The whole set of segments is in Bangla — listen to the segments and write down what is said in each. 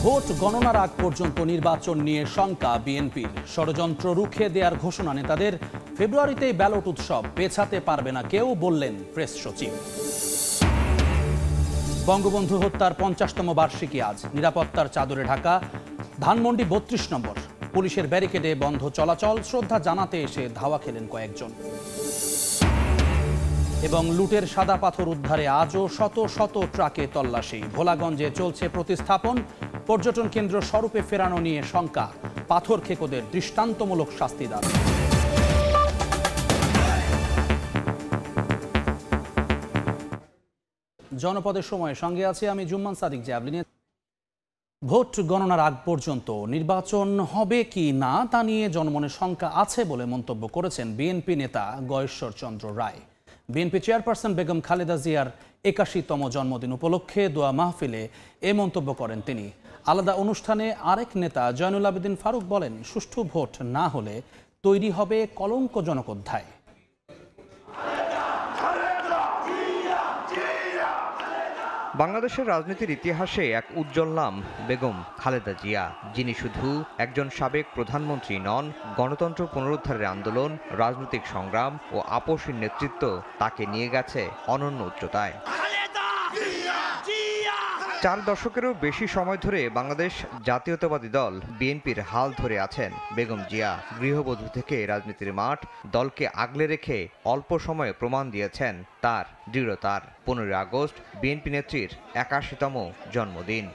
ভোট গণনার আগ পর্যন্ত নির্বাচন নিয়ে শঙ্কা বিএনপির। ষড়যন্ত্র রুখে দেওয়ার ঘোষণা নেতাদের। ফেব্রুয়ারিতেই ব্যালট উৎসব পেছাতে পারবে না কেউ, বললেন প্রেস সচিব। বঙ্গবন্ধু হত্যার 50তম বার্ষিকী আজ। নিরাপত্তার চাদরে ঢাকা ধানমন্ডি 32 নম্বর। পুলিশের ব্যারিকেডে বন্ধ চলাচল। শ্রদ্ধা জানাতে এসে ধাওয়া খেলেন কয়েকজন। এবং লুটের সাদা পাথর উদ্ধারে আজও শত শত ট্রাকে তল্লাশি। ভোলাগঞ্জে চলছে প্রতিস্থাপন। পর্যটন কেন্দ্র স্বরূপে ফেরানো নিয়ে শঙ্কা। পাথর খেকোদের দৃষ্টান্তমূলক শাস্তি দাবি। জনপদের সময় সঙ্গে আছে আমি জুম্মান সাদিক জ্যাবলিন। ভোট গণনার আগ পর্যন্ত নির্বাচন হবে কি না তা নিয়ে জনমনে শঙ্কা আছে বলে মন্তব্য করেছেন বিএনপি নেতা গয়েশ্বর চন্দ্র রায়। বিএনপি চেয়ারপারসন বেগম খালেদা জিয়ার 81তম জন্মদিন উপলক্ষে দোয়া মাহফিলে এ মন্তব্য করেন তিনি। আলাদা অনুষ্ঠানে আরেক নেতা জয়নুল আবেদিন ফারুক বলেন, সুষ্ঠু ভোট না হলে তৈরি হবে কলঙ্কজনক অধ্যায়। বাংলাদেশের রাজনীতির ইতিহাসে এক উজ্জ্বল নাম বেগম খালেদা জিয়া, যিনি শুধু একজন সাবেক প্রধানমন্ত্রী নন, গণতন্ত্র পুনরুদ্ধারের আন্দোলন, রাজনৈতিক সংগ্রাম ও আপসীর নেতৃত্ব তাকে নিয়ে গেছে অনন্য উচ্চতায়। 4 দশকেরও বেশি সময় ধরে বাংলাদেশ জাতীয়তাবাদী দল বিএনপির হাল ধরে আছেন বেগম জিয়া। গৃহবধূ থেকে রাজনীতির মাঠ, দলকে আগলে রেখে অল্প সময়ে প্রমাণ দিয়েছেন তার দৃঢ়তার। 15 আগস্ট বিএনপি নেত্রীর 81তম জন্মদিন।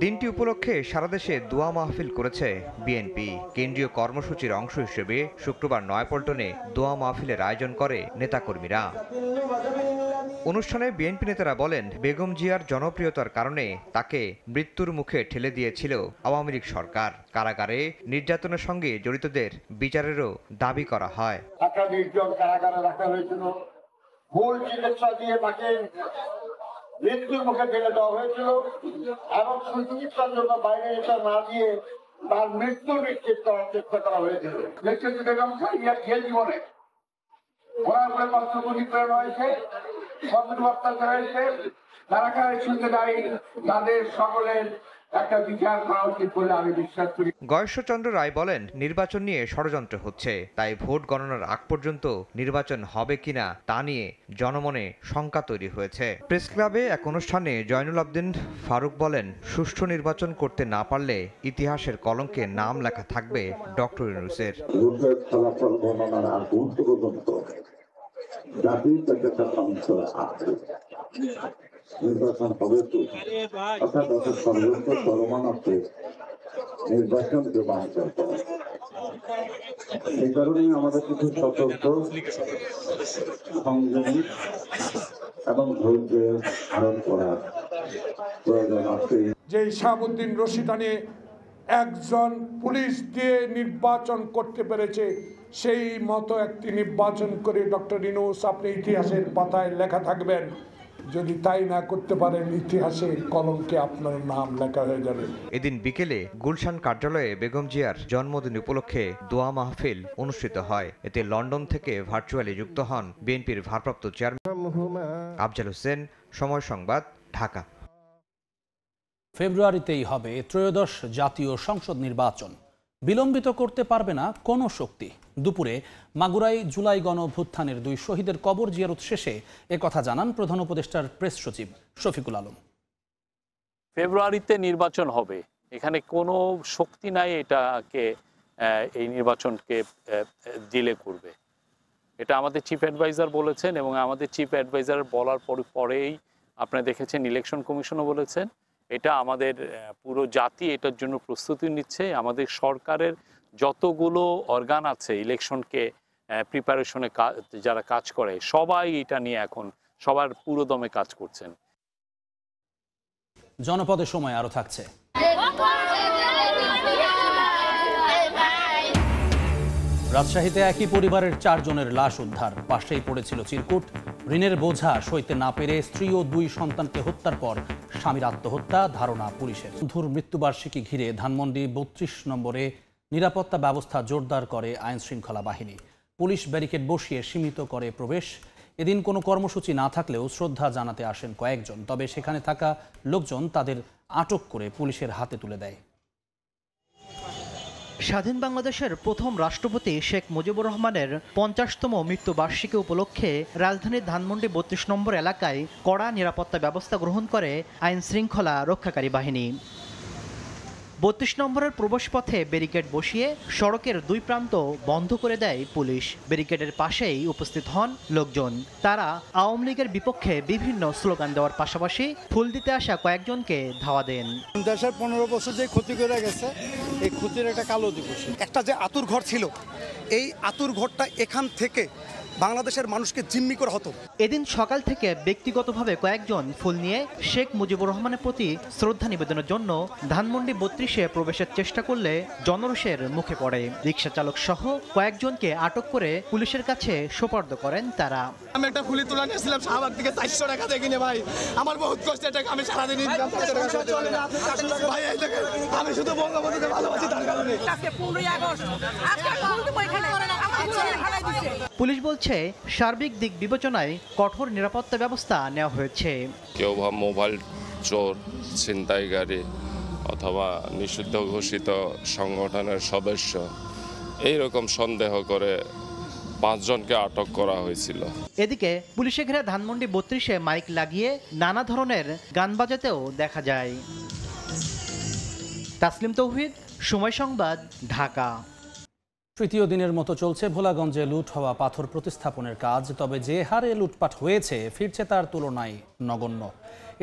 দিনটি উপলক্ষে সারা দেশে দোয়া মাহফিল করেছে বিএনপি। কেন্দ্রীয় কর্মসূচির অংশ হিসেবে শুক্রবার নয়াপল্টনে দোয়া মাহফিলের আয়োজন করে নেতাকর্মীরা। অনুষ্ঠানে বিএনপি নেতারা বলেন, বেগম জিয়ার জনপ্রিয়তার কারণে তাকে মৃত্যুর মুখে ঠেলে দিয়েছিল আওয়ামী লীগ সরকার। কারাগারে নির্যাতনের সঙ্গে জড়িতদের বিচারেরও দাবি করা হয়। কারাগারে রাখা হয়েছিল, ভুল চিকিৎসা দিয়ে তাকে মৃত্যুর মুখে ঠেলে দেওয়া হয়েছিল এবং সুচিকিৎসার জন্য বাইরে এটা না দিয়ে তার মৃত্যু নিশ্চিত করার চেষ্টা করা হয়েছিল। বেগম জিয়া জীবনে ওনার উপরে কষ্টগুলি প্রেরণ হয়েছে, অত্যাচার হয়েছে, কারাগারে শুনতে দাঁড়িয়ে তাদের সকলের একটা বিচার করা উচিত বলে আমি বিশ্বাস করি। গয়েশ্বরচন্দ্র রায় বলেন, নির্বাচন নিয়ে ষড়যন্ত্র হচ্ছে, তাই ভোট গণনার আগ পর্যন্ত নির্বাচন হবে কিনা তা নিয়ে জনমনে শঙ্কা তৈরি হয়েছে। প্রেস ক্লাবে এক অনুষ্ঠানে জয়নুল আবেদিন ফারুক বলেন, সুষ্ঠু নির্বাচন করতে না পারলে ইতিহাসের কলঙ্কে নাম লেখা থাকবে ডক্টর ইউনূসের। নির্বাচন হবে তো, অর্থাৎ সর্বোচ্চ চলমানতে নির্বাচন এই কারণেই আমাদের কিছু সতর্ক, সংযমী এবং ধৈর্য ধারণ করার প্রয়োজন আছে। যে শাহাবুদ্দিন রশিদানে একজন পুলিশ দিয়ে নির্বাচন করতে পেরেছে, সেই মতো একটি নির্বাচন করে ডক্টর ইউনূস আপনি ইতিহাসের পাতায় লেখা থাকবেন। যদি তাই না করতে পারেন, ইতিহাসে কলঙ্কে আপনার নাম লেখা হয়ে যাবে। এদিন বিকেলে গুলশান কার্যালয়ে বেগম জিয়ার জন্মদিন উপলক্ষে দোয়া মাহফিল অনুষ্ঠিত হয়। এতে লন্ডন থেকে ভার্চুয়ালি যুক্ত হন বিএনপির ভারপ্রাপ্ত চেয়ারম্যান আফজাল হোসেন। সময় সংবাদ, ঢাকা। ফেব্রুয়ারিতেই হবে ত্রয়োদশ জাতীয় সংসদ নির্বাচন। বিলম্বিত করতে পারবে না কোনো শক্তি। দুপুরে মাগুরায় জুলাই গণঅভ্যুত্থানের 2 শহীদের কবর জিয়ারত শেষে একথা জানান প্রধান উপদেষ্টার প্রেস সচিব শফিকুল আলম। ফেব্রুয়ারিতে নির্বাচন হবে, এখানে কোনো শক্তি নাই এটাকে, এই নির্বাচনকে ডিলে করবে। এটা আমাদের চিফ অ্যাডভাইজার বলেছেন এবং আমাদের চিফ অ্যাডভাইজার বলার পরেই আপনারা দেখেছেন ইলেকশন কমিশনও বলেছেন। এটা আমাদের পুরো জাতি এটার জন্য প্রস্তুতি নিচ্ছে। আমাদের সরকারের যতগুলো অর্গান আছে ইলেকশনকে প্রিপারেশনে যারা কাজ করে, সবাই এটা নিয়ে এখন সবার পুরো দমে কাজ করছেন। জনপদের সময় আরো থাকছে। রাজশাহীতে একই পরিবারের 4 জনের লাশ উদ্ধার। পাশেই পড়েছিল চিরকুট। ঋণের বোঝা সইতে না পেরে স্ত্রী ও 2 সন্তানকে হত্যার পর স্বামীর আত্মহত্যা, ধারণা পুলিশের। বন্ধুর মৃত্যুবার্ষিকী ঘিরে ধানমন্ডি 32 নম্বরে নিরাপত্তা ব্যবস্থা জোরদার করে আইন শৃঙ্খলা বাহিনী। পুলিশ ব্যারিকেড বসিয়ে সীমিত করে প্রবেশ। এদিন কোনো কর্মসূচি না থাকলেও শ্রদ্ধা জানাতে আসেন কয়েকজন, তবে সেখানে থাকা লোকজন তাদের আটক করে পুলিশের হাতে তুলে দেয়। স্বাধীন বাংলাদেশের প্রথম রাষ্ট্রপতি শেখ মুজিবুর রহমানের 50তম মৃত্যুবার্ষিকী উপলক্ষে রাজধানীর ধানমন্ডি 32 নম্বর এলাকায় কড়া নিরাপত্তা ব্যবস্থা গ্রহণ করে আইন শৃঙ্খলা রক্ষাকারী বাহিনী। 32 নম্বরের প্রবেশপথে ব্যারিকেড বসিয়ে সড়কের দুই প্রান্ত বন্ধ করে দেয় পুলিশ। ব্যারিকেডের পাশেই উপস্থিত হন লোকজন। তারা আওয়ামী লীগের বিপক্ষে বিভিন্ন স্লোগান দেওয়ার পাশাপাশি ফুল দিতে আসা কয়েকজনকে ধাওয়া দেন। দেশের 15 বছর যে ক্ষতি করে গেছে, এই ক্ষতির একটা কালো দিবস। একটা যে আতুর ঘর ছিল, এই আতুর ঘরটা এখান থেকে বাংলাদেশের মানুষকে জিম্মি করা হতো। এদিন সকাল থেকে ব্যক্তিগতভাবে কয়েকজন ফুল নিয়ে শেখ মুজিবুর রহমানের প্রতি শ্রদ্ধা নিবেদনের জন্য ধানমন্ডি 32-এ প্রবেশের চেষ্টা করলে জনরোষের মুখে পড়ে। রিকশা চালক সহ কয়েকজনকে আটক করে পুলিশের কাছে সোপর্দ করেন তারা। আমি একটা ফুলি তোলা নিয়েছিলাম শাহবাগ থেকে 400 টাকা দিয়ে কিনে। ভাই আমার বহুত কষ্টের টাকা, আমি সারাদিন ভাই আমি শুধু বঙ্গবন্ধুকে ভালোবাসি, তার কারণে। পুলিশ বলছে সার্বিক দিক বিবেচনায় কঠোর নিরাপত্তা ব্যবস্থা নেওয়া হয়েছে। কেউ বা মোবাইল চোর, ছিনতাইকারী অথবা নিষিদ্ধ ঘোষিত সংগঠনের সদস্য এইরকম সন্দেহ করে 5 জনকে আটক করা হয়েছিল। এদিকে পুলিশে ঘেরা ধানমন্ডি 32-এ মাইক লাগিয়ে নানা ধরনের গান বাজাতেও দেখা যায়। তাসলিম তৌহিদ, সময় সংবাদ, ঢাকা। তৃতীয় দিনের মতো চলছে ভোলাগঞ্জে লুট হওয়া পাথর প্রতিস্থাপনের কাজ, তবে যে হারে লুটপাট হয়েছে ফিরছে তার তুলনায় নগণ্য।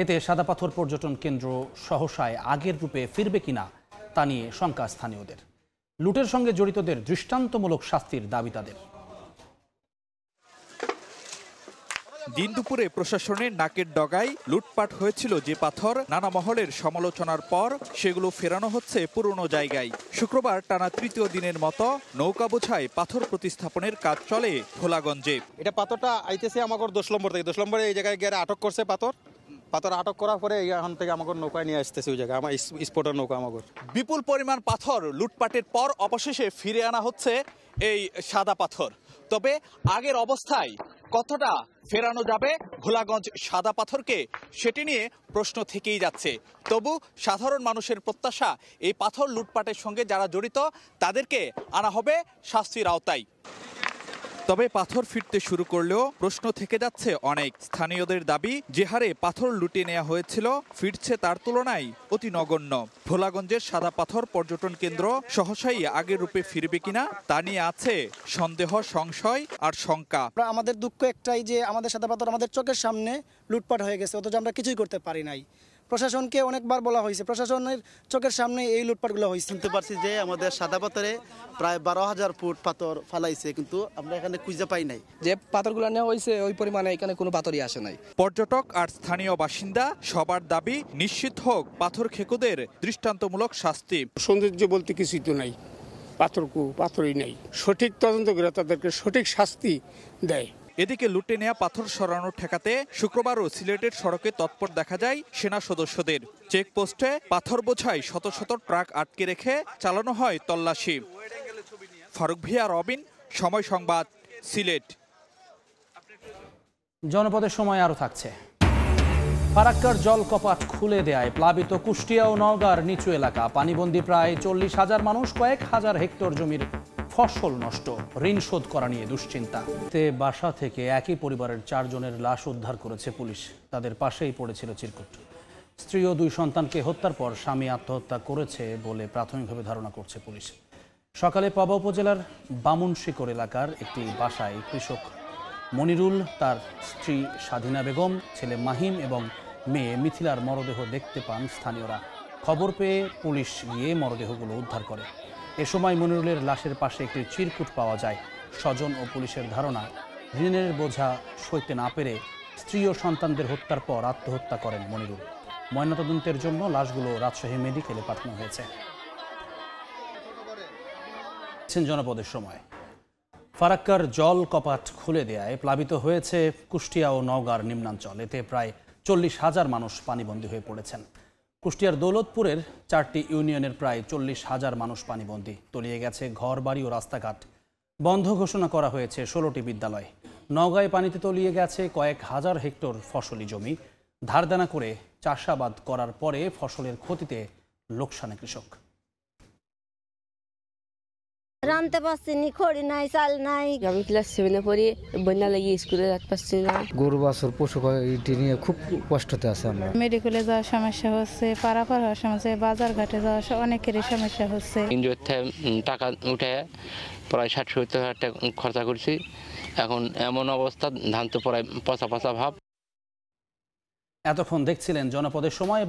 এতে সাদা পাথর পর্যটন কেন্দ্র সহসায় আগের রূপে ফিরবে কিনা তা নিয়ে শঙ্কা স্থানীয়দের। লুটের সঙ্গে জড়িতদের দৃষ্টান্তমূলক শাস্তির দাবি তাদের। দিন দুপুরে প্রশাসনের নাকের ডগায় লুটপাট হয়েছিল যে পাথর, নানা মহলের সমালোচনার পর সেগুলো ফেরানো হচ্ছে পুরনো জায়গায়। শুক্রবার টানা তৃতীয় দিনের মতো নৌকা বোঝায় পাথর প্রতিস্থাপনের কাজ চলে ভোলাগঞ্জে। এটা পাথরটা আইতেছে আমাদের 10 নম্বর থেকে। 10 নম্বরে এই জায়গায় গিয়ে আটক করছে পাথর আটক করার পরে এখন থেকে আমাদের নৌকায় নিয়ে আসতেছে ওই জায়গায়, আমার স্পটের নৌকা আমাদের। বিপুল পরিমাণ পাথর লুটপাটের পর অবশেষে ফিরে আনা হচ্ছে এই সাদা পাথর। তবে আগের অবস্থায় কতটা ফেরানো যাবে ভোলাগঞ্জ সাদা পাথরকে, সেটি নিয়ে প্রশ্ন থেকেই যাচ্ছে। তবু সাধারণ মানুষের প্রত্যাশা এই পাথর লুটপাটের সঙ্গে যারা জড়িত তাদেরকে আনা হবে শাস্তির আওতায়। তবে পাথর ফিরতে শুরু করলেও প্রশ্ন থেকে যাচ্ছে অনেক। স্থানীয়দের দাবি, যে হারে পাথর লুটে নেওয়া হয়েছিল ফিরছে তার তুলনায় অতি নগণ্য। ভোলাগঞ্জের সাদা পাথর পর্যটন কেন্দ্র সহসাই আগের রূপে ফিরবে কিনা তা নিয়ে আছে সন্দেহ, সংশয় আর শঙ্কা। আমাদের দুঃখ একটাই যে আমাদের সাদা পাথর আমাদের চোখের সামনে লুটপাট হয়ে গেছে, অথচ আমরা কিছুই করতে পারি নাই। প্রশাসনকে অনেকবার বলা হয়েছে, প্রশাসনের চোখের সামনে এই লুটপাটগুলো হয়েছে। শুনতে পারছি যে আমাদের সাদা পাথরে প্রায় 12,000 ফুট পাথর ফালাইছে, কিন্তু আমরা এখানে খুঁজে পাই নাই। যে পাথরগুলো নেওয়া হয়েছে ওই পরিমাণে এখানে কোনো পাথরই আসে নাই। পর্যটক আর স্থানীয় বাসিন্দা সবার দাবি নিশ্চিত হোক পাথর খেকোদের দৃষ্টান্তমূলক শাস্তি। সৌন্দর্য বলতে কিছুই তো নাই, পাথরই নাই। সঠিক তদন্ত করে তাদেরকে সঠিক শাস্তি দেয়। এদিকে লুটে নেওয়া পাথর সরানো ঠেকাতে শুক্রবারও সিলেটের সড়কে তৎপর দেখা যায় সেনা সদস্যদের। চেকপোস্টে পাথর বোঝাই শত শত ট্রাক আটকে রেখে চালানো হয় তল্লাশি। ফারুক ভিয়া, রবিন, সময় সংবাদ, সিলেট। জনপদের সময় আরও থাকছে। ফারাক্কার জল কপাট খুলে দেয় প্লাবিত কুষ্টিয়া ও নওগাঁর নিচু এলাকা। পানিবন্দী প্রায় 40,000 মানুষ, কয়েক হাজার হেক্টর জমির ফসল নষ্ট, ঋণ শোধ করা নিয়ে দুশ্চিন্তা। বাসা থেকে একই পরিবারের 4 জনের লাশ উদ্ধার করেছে পুলিশ। তাদের পাশেই পড়েছিল চিরকুট। স্ত্রী ও 2 সন্তানকে হত্যার পর স্বামী আত্মহত্যা করেছে বলে প্রাথমিকভাবে ধারণা করছে পুলিশ। সকালে পাবা উপজেলার বামুনশিকর এলাকার একটি বাসায় কৃষক মনিরুল, তার স্ত্রী স্বাধীনা বেগম, ছেলে মাহিম এবং মেয়ে মিথিলার মরদেহ দেখতে পান স্থানীয়রা। খবর পেয়ে পুলিশ গিয়ে মরদেহগুলো উদ্ধার করে। এ সময় মনিরুলের লাশের পাশে একটি চিরকুট পাওয়া যায়। স্বজন ও পুলিশের ধারণা, ঋণের বোঝা সইতে না পেরে স্ত্রী ও সন্তানদের হত্যার পর আত্মহত্যা করেন মনিরুল। ময়নাতদন্তের জন্য লাশগুলো রাজশাহী মেডিকেলে পাঠানো হয়েছে। জনপদের সময়। ফারাক্কার জল কপাট খুলে দেয়ায় প্লাবিত হয়েছে কুষ্টিয়া ও নওগাঁর নিম্নাঞ্চল। এতে প্রায় 40,000 মানুষ পানিবন্দী হয়ে পড়েছেন। কুষ্টিয়ার দৌলতপুরের 4টি ইউনিয়নের প্রায় 40,000 মানুষ পানিবন্দী। তলিয়ে গেছে ঘর বাড়ি ও রাস্তাঘাট। বন্ধ ঘোষণা করা হয়েছে 16টি বিদ্যালয়। নওগাঁয় পানিতে তলিয়ে গেছে কয়েক হাজার হেক্টর ফসলি জমি। ধারদেনা করে চাষাবাদ করার পরে ফসলের ক্ষতিতে লোকসানে কৃষক। রানতে পারছি নি, খড়ি নাই, চাল নাই। আমি ক্লাস 7-এ পড়ি, বন্যা লাগিয়ে স্কুলে যেতে পারছি না। গরু বাছুর পশু নিয়ে খুব কষ্টতে আছে আমরা। মেডিকেলে যাওয়ার সমস্যা হচ্ছে, পারাপার হওয়ার সমস্যা, বাজার ঘাটে যাওয়ার অনেকেরই সমস্যা হচ্ছে। টাকা উঠে প্রায় 60-70 হাজার টাকা খরচা করছি। এখন এমন অবস্থা, ধান তো প্রায় পচা পচা ভাব। এতক্ষণ দেখছিলেন জনপদের সময়।